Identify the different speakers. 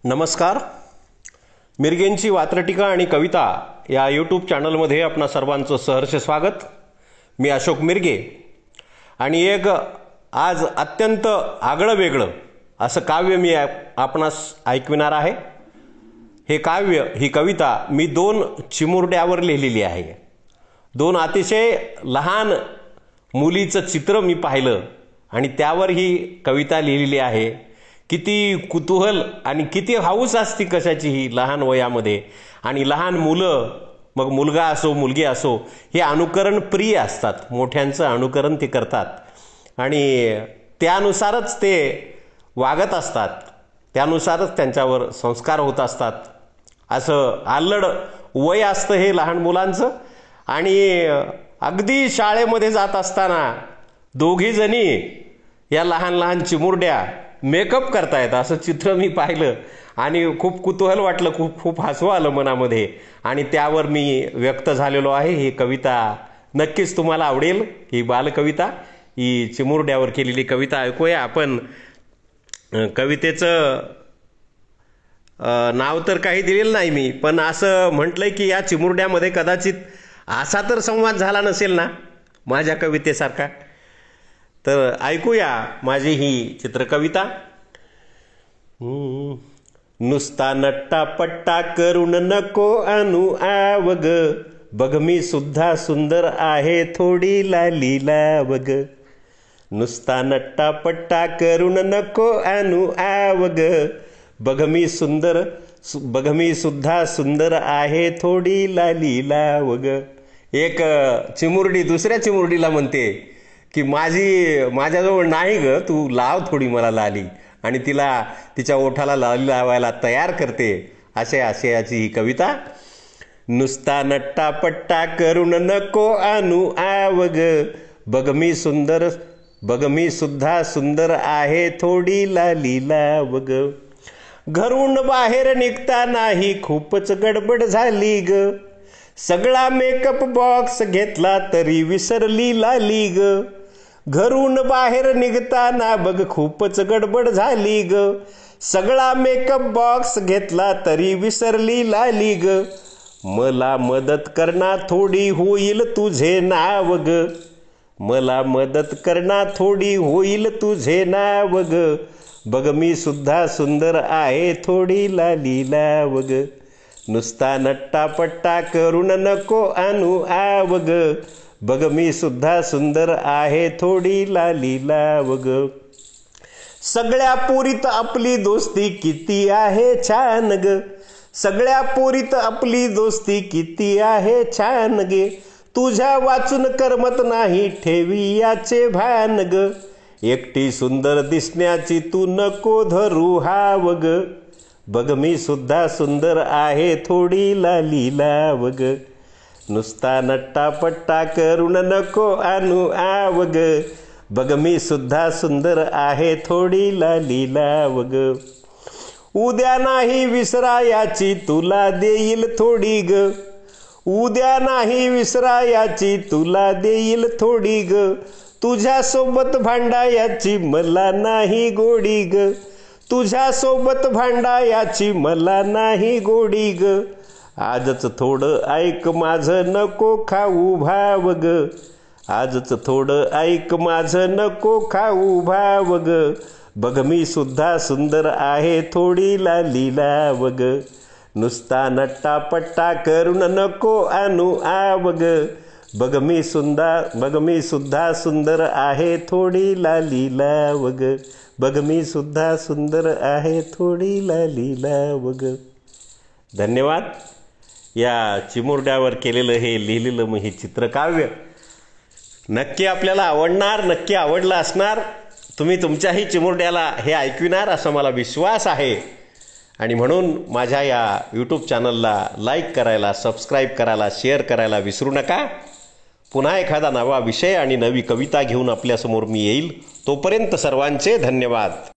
Speaker 1: नमस्कार. मिरगेंची वात्रटिका आणि कविता या यूट्यूब चॅनलमध्ये आपणा सर्वांचं सहर्ष स्वागत. मी अशोक मिरगे आणि एक आज अत्यंत आगळं वेगळं असं काव्य मी आपणास ऐकविणार आहे. हे काव्य, ही कविता मी 2 चिमुरड्यावर लिहिलेली आहे. 2 अतिशय लहान मुलीचं चित्र मी पाहिलं आणि त्यावर ही कविता लिहिलेली आहे. किती कुतूहल आणि किती हौस असती कशाची ही लहान वयामध्ये. आणि लहान मुलं, मग मुलगा असो मुलगी असो, हे अनुकरण प्रिय असतात. मोठ्यांचं अनुकरण ते करतात आणि त्यानुसारच ते वागत असतात, त्यानुसारच त्यांच्यावर संस्कार होत असतात. असं अल्लड वय असतं हे लहान मुलांचं. आणि अगदी शाळेमध्ये जात असताना दोघी जणी या लहान लहान चिमुरड्या मेकअप करतायत असं चित्र मी पाहिलं आणि खूप कुतूहल वाटलं, खूप हसू आलं मनामध्ये आणि त्यावर मी व्यक्त झालेलो आहे. ही कविता नक्कीच तुम्हाला आवडेल. ही बालकविता, ही चिमुरड्यावर केलेली कविता ऐकूया आपण. कवितेचं नाव तर काही दिलेलं नाही मी, पण असं म्हटलंय की या चिमुरड्यामध्ये कदाचित असा तर संवाद झाला नसेल ना माझ्या कवितेसारखा. तर ऐकूया माझी ही चित्रकविता. नुसता नट्टा पट्टा करून नको आणू आवग, बघ मी सुद्धा सुंदर आहे थोडी लाली लावग. नुसता नट्टा पट्टा करून नको आणू आवग, बघ मी सुद्धा सुंदर आहे थोडी लाली लावग. एक चिमुरडी दुसऱ्या चिमुरडीला म्हणते की माझ्याजवळ नाही ग, तू लाव थोडी मला लाली, आणि तिला तिच्या ओठाला लाली लावायला तयार करते. असे याची ही कविता. नुसता नट्टा पट्टा करून नको आणू आवग, बघ मी सुद्धा सुंदर आहे थोडी लाली लावग. घरून बाहेर निघता नाही खूपच गडबड झाली ग, सगळा मेकअप बॉक्स घेतला तरी विसरली लाली ग. घरून बाहेर निघताना बघ खूपच गडबड झाली ग, सगळा मेकअप बॉक्स घेतला तरी विसरली लाली ग. मला मदत करणार थोडी होईल तुझे नाव ग, मला मदत करणार थोडी होईल तुझे नाव ग, बघ मी सुद्धा सुंदर आहे थोडी लाली लाव ग. नुसता नट्टा पट्टा करून नको आणू आवग, बघ मी सुद्धा सुंदर आहे थोडी लाली लावग. सगळ्या पोरीत आपली दोस्ती किती आहे छान ग, सगळ्या पोरीत आपली दोस्ती किती आहे छान गे. तुझ्या वाचून करमत नाही ठेवी याचे भान ग, एकटी सुंदर दिसण्याची तू नको धरू हाव ग, बघ मी सुद्धा सुंदर आहे थोडी लाली लावग. नुसता नट्टा पट्टा करून नको आणू आवग, बघ मी सुद्धा सुंदर आहे थोडी लाली लावग. उद्या नाही विसरायाची तुला देईल थोडी ग, उद्या नाही विसरायाची तुला देईल थोडी ग. तुझ्या सोबत भांडायाची मला नाही गोडी ग, तुझ्या सोबत भांडायाची मला नाही गोडी ग. आजच थोडं ऐक माझं नको खाऊ भाव ग, आजच थोडं ऐक माझं नको खाऊ भाव ग, बघ मी सुद्धा सुंदर आहे थोडी लाली लाव ग. नुसता नट्टा पट्टा करून नको आणू आवग, बघ मी सुद्धा सुंदर आहे थोडी लाली लाव ग, बघ मी सुद्धा सुंदर आहे थोडी लाली लाव ग. धन्यवाद. या चिमुरड्यावर केलेलं हे लिहिलेलं मी हे चित्रकाव्य नक्की आपल्याला आवडणार, नक्की आवडलं असणार. तुम्ही तुमच्याही चिमुरड्याला हे ऐकविणार असा मला विश्वास आहे. आणि म्हणून माझ्या या यूट्यूब चॅनलला लाईक करायला, सबस्क्राईब करायला, शेअर करायला विसरू नका. पुन्हा एखादा नवा विषय आणि नवी कविता घेऊन आपल्यासमोर मी येईल. तोपर्यंत सर्वांचे धन्यवाद.